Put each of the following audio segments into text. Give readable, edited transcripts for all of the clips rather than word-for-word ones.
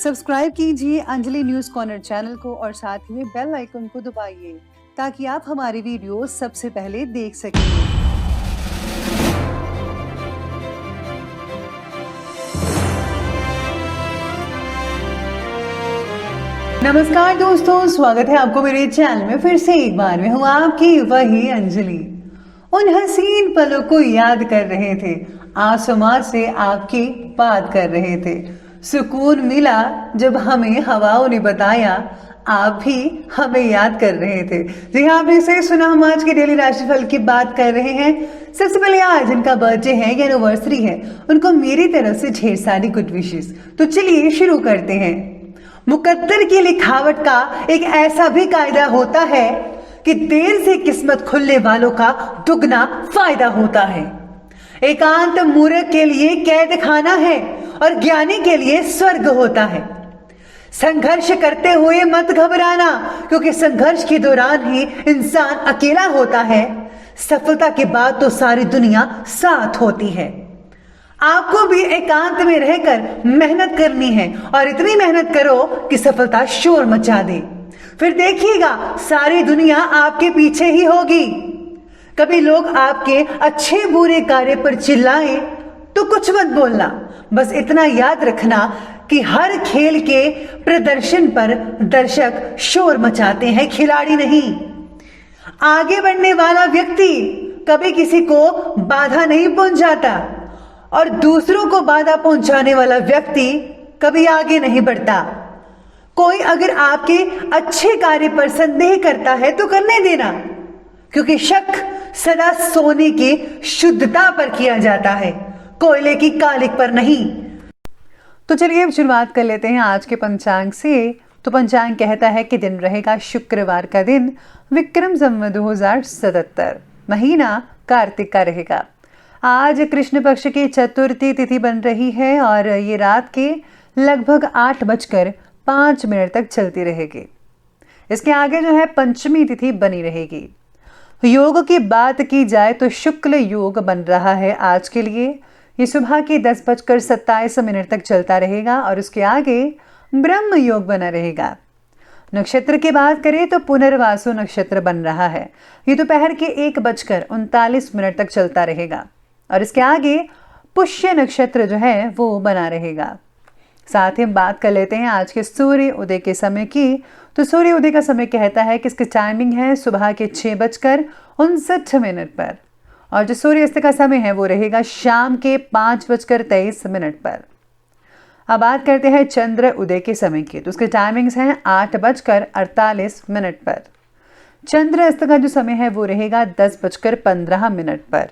Subscribe कीजिए Anjali news corner channel को और साथ ही में बेल आइकन को दबाइए ताकि आप हमारी वीडियो सबसे पहले देख सकें। नमस्कार दोस्तों, स्वागत है आपको मेरे चैनल में फिर से एक बार। मैं हूँ आपकी वही अंजलि। उन हसीन पलों को याद कर रहे थे, आसमां से आपकी बात कर रहे थे। सुकून मिला जब हमें हवाओं ने बताया, आप भी हमें याद कर रहे थे। जी हाँ, आपने सही सुना, हम आज के डेली राशिफल की बात कर रहे हैं। सबसे पहले आज जिनका बर्थडे है या एनिवर्सरी है, उनको मेरी तरफ से ढेर सारी गुड विशेस। तो चलिए शुरू करते हैं। मुकद्दर की लिखावट का एक ऐसा भी कायदा होता है कि देर से किस्मत खुलने वालों का दुगना फायदा होता है। एकांत मूर्ख के लिए कैद खाना है और ज्ञानी के लिए स्वर्ग होता है। संघर्ष करते हुए मत घबराना, क्योंकि संघर्ष के दौरान ही इंसान अकेला होता है। सफलता के बाद तो सारी दुनिया साथ होती है। आपको भी एकांत में रहकर मेहनत करनी है और इतनी मेहनत करो कि सफलता शोर मचा दे। फिर देखिएगा सारी दुनिया आपके पीछे ही होगी। कभी लोग आपके अच्छे बुरे कार्य पर चिल्लाएं तो कुछ मत बोलना, बस इतना याद रखना कि हर खेल के प्रदर्शन पर दर्शक शोर मचाते हैं, खिलाड़ी नहीं। आगे बढ़ने वाला व्यक्ति कभी किसी को बाधा नहीं पहुंचाता और दूसरों को बाधा पहुंचाने वाला व्यक्ति कभी आगे नहीं बढ़ता। कोई अगर आपके अच्छे कार्य पर संदेह करता है तो करने देना, क्योंकि शक सदा सोने की शुद्धता पर किया जाता है, कोयले की कालिक पर नहीं। तो चलिए अब शुरुआत कर लेते हैं आज के पंचांग से। तो पंचांग कहता है कि दिन रहेगा शुक्रवार का दिन, विक्रम संवत 2077, महीना कार्तिक का रहेगा। आज कृष्ण पक्ष की चतुर्थी तिथि बन रही है और ये रात के लगभग 8:05 तक चलती रहेगी। इसके आगे जो है पंचमी तिथि बनी रहेगी। योग की बात की जाए तो शुक्ल योग बन रहा है आज के लिए। ये सुबह के 10:27 तक चलता रहेगा और उसके आगे ब्रह्म योग बना रहेगा। नक्षत्र की बात करें तो पुनर्वासु नक्षत्र बन रहा है। ये दोपहर के 1:39 तक चलता रहेगा और इसके आगे पुष्य नक्षत्र जो है वो बना रहेगा। साथ ही हम बात कर लेते हैं आज के सूर्य उदय के समय की। तो सूर्य उदय का समय कहता है कि इसकी टाइमिंग है सुबह के 6:59 पर और जो सूर्यास्त का समय है वो रहेगा शाम के 5:23 पर। अब बात करते हैं चंद्र उदय के समय की। तो उसके टाइमिंग्स हैं 8:48 पर। चंद्र अस्त का जो समय है वो रहेगा 10:15 पर।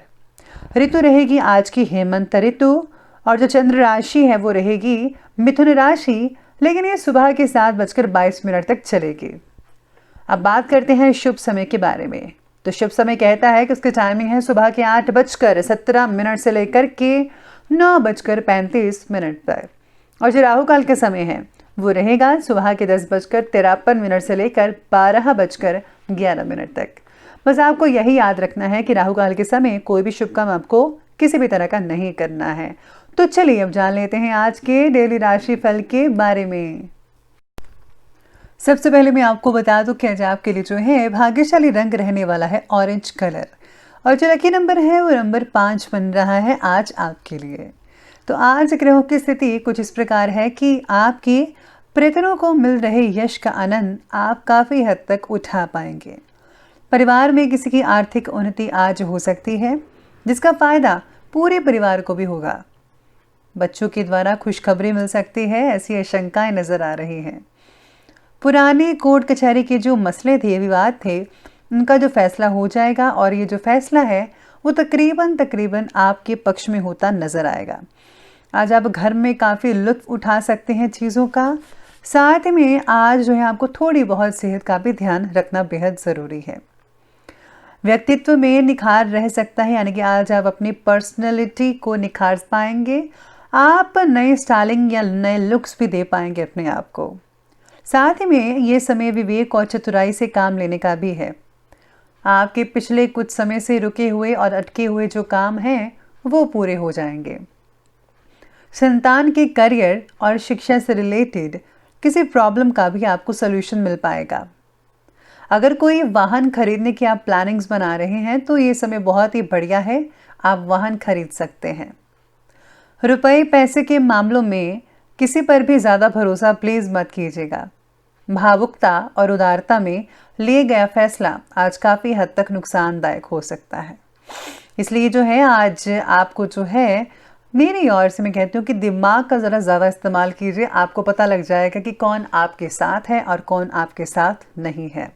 ऋतु रहेगी आज की हेमंत ऋतु और जो चंद्र राशि है वो रहेगी मिथुन राशि, लेकिन ये सुबह के 7:22 तक चलेगी। अब बात करते हैं शुभ समय के बारे में। तो शुभ समय कहता है कि उसकी टाइमिंग है सुबह के 8:17 से लेकर के 9:35 पर और जो राहु काल का समय है वो रहेगा सुबह के 10:53 से लेकर 12:11 तक। बस आपको यही याद रखना है कि राहु काल के समय कोई भी शुभ काम आपको किसी भी तरह का नहीं करना है। तो चलिए अब जान लेते हैं आज के डेली राशि फल के बारे में। सबसे पहले मैं आपको बता दूं कि आज आपके लिए जो है भाग्यशाली रंग रहने वाला है ऑरेंज कलर और जो लकी नंबर है वो नंबर 5 बन रहा है आज आपके लिए। तो आज ग्रहों की स्थिति कुछ इस प्रकार है कि आपके प्रयत्नों को मिल रहे यश का आनंद आप काफ़ी हद तक उठा पाएंगे। परिवार में किसी की आर्थिक उन्नति आज हो सकती है, जिसका फायदा पूरे परिवार को भी होगा। बच्चों के द्वारा खुशखबरी मिल सकती है, ऐसी आशंकाएं नजर आ रही हैं। पुराने कोर्ट कचहरी के जो मसले थे, विवाद थे, उनका जो फैसला हो जाएगा और ये जो फैसला है वो तकरीबन आपके पक्ष में होता नजर आएगा। आज आप घर में काफ़ी लुत्फ उठा सकते हैं चीज़ों का। साथ में आज जो है आपको थोड़ी बहुत सेहत का भी ध्यान रखना बेहद ज़रूरी है। व्यक्तित्व में निखार रह सकता है, यानी कि आज आप अपनी पर्सनैलिटी को निखार पाएंगे। आप नए स्टाइलिंग या नए लुक्स भी दे पाएंगे अपने आप को। साथ ही में ये समय विवेक और चतुराई से काम लेने का भी है। आपके पिछले कुछ समय से रुके हुए और अटके हुए जो काम हैं वो पूरे हो जाएंगे। संतान के करियर और शिक्षा से रिलेटेड किसी प्रॉब्लम का भी आपको सोल्यूशन मिल पाएगा। अगर कोई वाहन खरीदने की आप प्लानिंग्स बना रहे हैं तो ये समय बहुत ही बढ़िया है, आप वाहन खरीद सकते हैं। रुपए पैसे के मामलों में किसी पर भी ज़्यादा भरोसा प्लीज़ मत कीजिएगा। भावुकता और उदारता में लिए गया फैसला आज काफ़ी हद तक नुकसानदायक हो सकता है। इसलिए जो है आज आपको जो है मेरी ओर से मैं कहती हूँ कि दिमाग का ज़रा ज़्यादा इस्तेमाल कीजिए। आपको पता लग जाएगा कि कौन आपके साथ है और कौन आपके साथ नहीं है।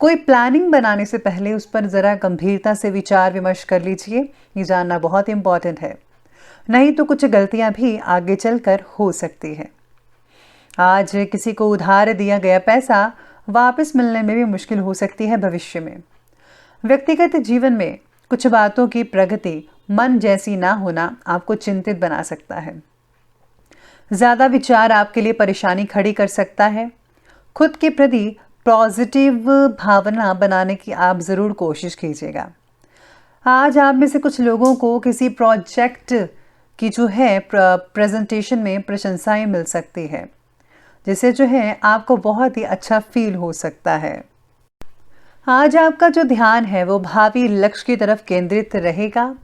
कोई प्लानिंग बनाने से पहले उस पर ज़रा गंभीरता से विचार विमर्श कर लीजिए, ये जानना बहुत इम्पॉर्टेंट है। नहीं तो कुछ गलतियां भी आगे चलकर हो सकती है। आज किसी को उधार दिया गया पैसा वापस मिलने में भी मुश्किल हो सकती है भविष्य में। व्यक्तिगत जीवन में कुछ बातों की प्रगति मन जैसी ना होना आपको चिंतित बना सकता है। ज़्यादा विचार आपके लिए परेशानी खड़ी कर सकता है। खुद के प्रति पॉजिटिव भावना बनाने की आप ज़रूर कोशिश कीजिएगा। आज आप में से कुछ लोगों को किसी प्रोजेक्ट की जो है प्रेजेंटेशन में प्रशंसाएं मिल सकती है, जिससे जो है आपको बहुत ही अच्छा फील हो सकता है। आज आपका जो ध्यान है वो भावी लक्ष्य की तरफ केंद्रित रहेगा।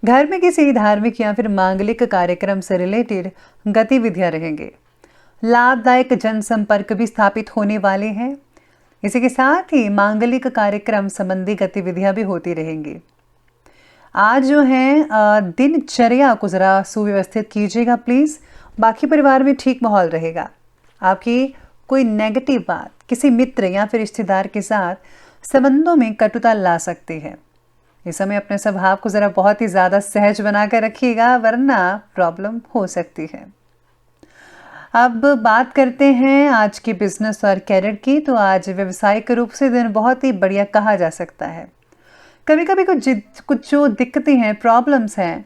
घर में किसी धार्मिक या फिर मांगलिक कार्यक्रम से रिलेटेड गतिविधियां रहेंगे। लाभदायक जनसंपर्क भी स्थापित होने वाले हैं। इसी के साथ ही मांगलिक कार्यक्रम संबंधी गतिविधियां भी होती रहेंगी। आज जो है दिनचर्या को ज़रा सुव्यवस्थित कीजिएगा प्लीज़। बाकी परिवार में ठीक माहौल रहेगा। आपकी कोई नेगेटिव बात किसी मित्र या फिर रिश्तेदार के साथ संबंधों में कटुता ला सकती है। इस समय अपने स्वभाव को ज़रा बहुत ही ज़्यादा सहज बनाकर रखिएगा, वरना प्रॉब्लम हो सकती है। अब बात करते हैं आज की बिजनेस और कैरियर की। तो आज व्यवसायिक रूप से दिन बहुत ही बढ़िया कहा जा सकता है। कभी कभी कुछ जो दिक्कतें हैं, प्रॉब्लम्स हैं,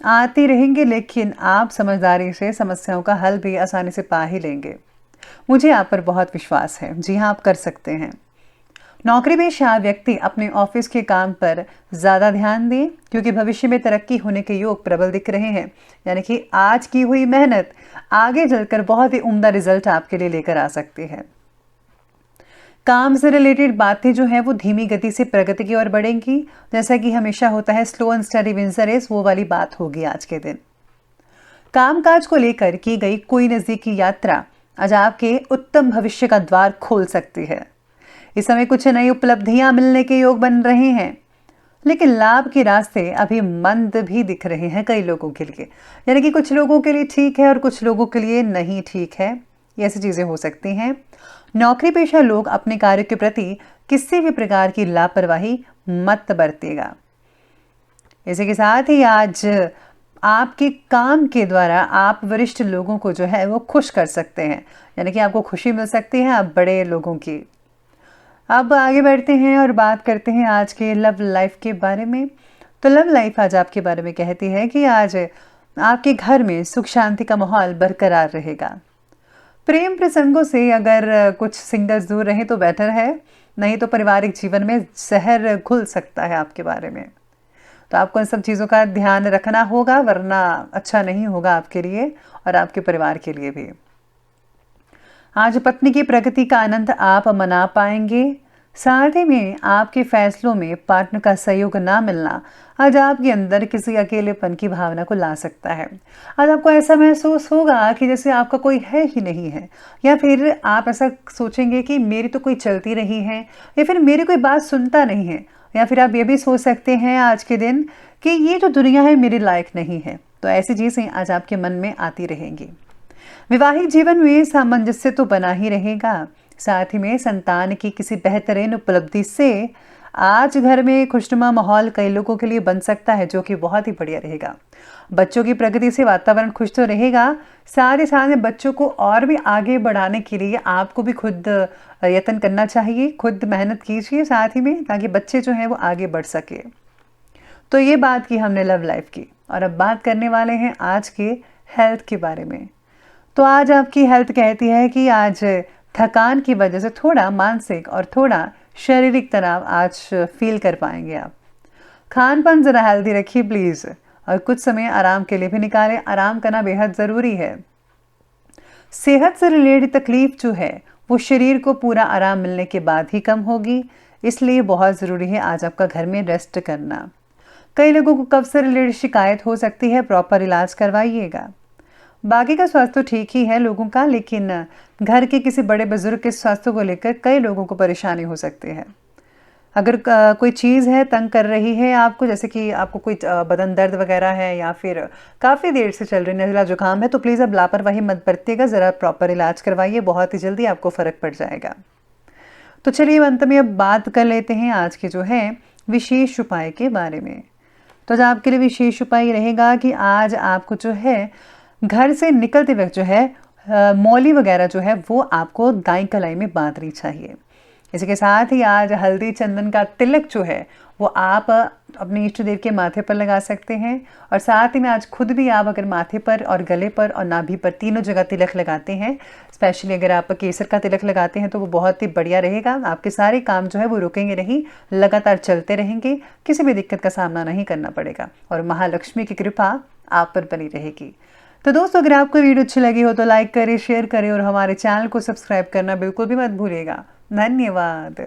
आती रहेंगी, लेकिन आप समझदारी से समस्याओं का हल भी आसानी से पा ही लेंगे। मुझे आप पर बहुत विश्वास है। जी हाँ, आप कर सकते हैं। नौकरी पेशा व्यक्ति अपने ऑफिस के काम पर ज़्यादा ध्यान दें, क्योंकि भविष्य में तरक्की होने के योग प्रबल दिख रहे हैं। यानी कि आज की हुई मेहनत आगे चलकर बहुत ही उम्दा रिजल्ट आपके लिए लेकर आ सकती है। काम से रिलेटेड बातें जो है वो धीमी गति से प्रगति की ओर बढ़ेंगी। जैसा कि हमेशा होता है, slow and study wins the race, वो वाली बात होगी आज के दिन। कामकाज को लेकर की गई कोई नज़दीकी यात्रा आज आपके उत्तम भविष्य का द्वार खोल सकती है। इस समय कुछ नई उपलब्धियां मिलने के योग बन रहे हैं, लेकिन लाभ के रास्ते अभी मंद भी दिख रहे हैं कई लोगों के लिए। यानी कि कुछ लोगों के लिए ठीक है और कुछ लोगों के लिए नहीं ठीक है। ये ऐसी चीज़ें हो सकती हैं। नौकरी पेशा लोग अपने कार्य के प्रति किसी भी प्रकार की लापरवाही मत बरतिएगा। इसी के साथ ही आज आपके काम के द्वारा आप वरिष्ठ लोगों को जो है वो खुश कर सकते हैं। यानी कि आपको खुशी मिल सकती है आप बड़े लोगों की। अब आगे बढ़ते हैं और बात करते हैं आज के लव लाइफ के बारे में। तो लव लाइफ आज आपके बारे में कहती है कि आज आपके घर में सुख शांति का माहौल बरकरार रहेगा। प्रेम प्रसंगों से अगर कुछ सिंगल्स दूर रहें तो बेटर है, नहीं तो पारिवारिक जीवन में जहर घुल सकता है आपके बारे में। तो आपको इन सब चीज़ों का ध्यान रखना होगा, वरना अच्छा नहीं होगा आपके लिए और आपके परिवार के लिए भी। आज पत्नी की प्रगति का आनंद आप मना पाएंगे। साथ ही में आपके फैसलों में पार्टनर का सहयोग ना मिलना आज आपके अंदर किसी अकेलेपन की भावना को ला सकता है। आज आपको ऐसा महसूस होगा कि जैसे आपका कोई है ही नहीं है, या फिर आप ऐसा सोचेंगे कि मेरी तो कोई चलती रही है, या फिर मेरी कोई बात सुनता नहीं है, या फिर आप ये भी सोच सकते हैं आज के दिन कि ये जो दुनिया है मेरे लायक नहीं है। तो ऐसी चीज़ें आज आपके मन में आती रहेंगी। विवाहिक जीवन में सामंजस्य तो बना ही रहेगा। साथ ही में संतान की किसी बेहतरीन उपलब्धि से आज घर में खुशनुमा माहौल कई लोगों के लिए बन सकता है, जो कि बहुत ही बढ़िया रहेगा। बच्चों की प्रगति से वातावरण खुश तो रहेगा, साथ ही साथ में बच्चों को और भी आगे बढ़ाने के लिए आपको भी खुद यत्न करना चाहिए, खुद मेहनत कीजिए साथ ही में, ताकि बच्चे जो हैं वो आगे बढ़ सके। तो ये बात की हमने लव लाइफ की, और अब बात करने वाले हैं आज के हेल्थ के बारे में। तो आज आपकी हेल्थ कहती है कि आज थकान की वजह से थोड़ा मानसिक और थोड़ा शारीरिक तनाव आज फील कर पाएंगे आप। खान पान ज़रा हेल्दी रखिए प्लीज़, और कुछ समय आराम के लिए भी निकालें। आराम करना बेहद ज़रूरी है। सेहत से रिलेटेड तकलीफ जो है वो शरीर को पूरा आराम मिलने के बाद ही कम होगी, इसलिए बहुत ज़रूरी है आज आपका घर में रेस्ट करना। कई लोगों को कब्ज से रिलेटेड शिकायत हो सकती है, प्रॉपर इलाज करवाइएगा। बाकी का स्वास्थ्य तो ठीक ही है लोगों का, लेकिन घर के किसी बड़े बुजुर्ग के स्वास्थ्य को लेकर कई लोगों को परेशानी हो सकती है। अगर कोई चीज़ है तंग कर रही है आपको, जैसे कि आपको कोई बदन दर्द वगैरह है या फिर काफ़ी देर से चल रही नज़ला जुकाम है, तो प्लीज़ अब लापरवाही मत बरतिएगा, ज़रा प्रॉपर इलाज करवाइए, बहुत ही जल्दी आपको फ़र्क पड़ जाएगा। तो चलिए अंत में अब बात कर लेते हैं आज के जो है विशेष उपाय के बारे में। तो आज आपके लिए विशेष उपाय रहेगा कि आज आपको जो है घर से निकलते वक्त जो है मौली वगैरह जो है वो आपको दाई कलाई में बांधनी चाहिए। इसके साथ ही आज हल्दी चंदन का तिलक जो है वो आप अपने इष्ट देव के माथे पर लगा सकते हैं। और साथ ही में आज खुद भी आप अगर माथे पर और गले पर और नाभि पर तीनों जगह तिलक लगाते हैं, स्पेशली अगर आप केसर का तिलक लगाते हैं तो वो बहुत ही बढ़िया रहेगा। आपके सारे काम जो है वो रुकेंगे नहीं, लगातार चलते रहेंगे, किसी भी दिक्कत का सामना नहीं करना पड़ेगा और महालक्ष्मी की कृपा आप पर बनी रहेगी। तो दोस्तों अगर आपको वीडियो अच्छी लगी हो तो लाइक करें, शेयर करें और हमारे चैनल को सब्सक्राइब करना बिल्कुल भी मत भूलिएगा। धन्यवाद।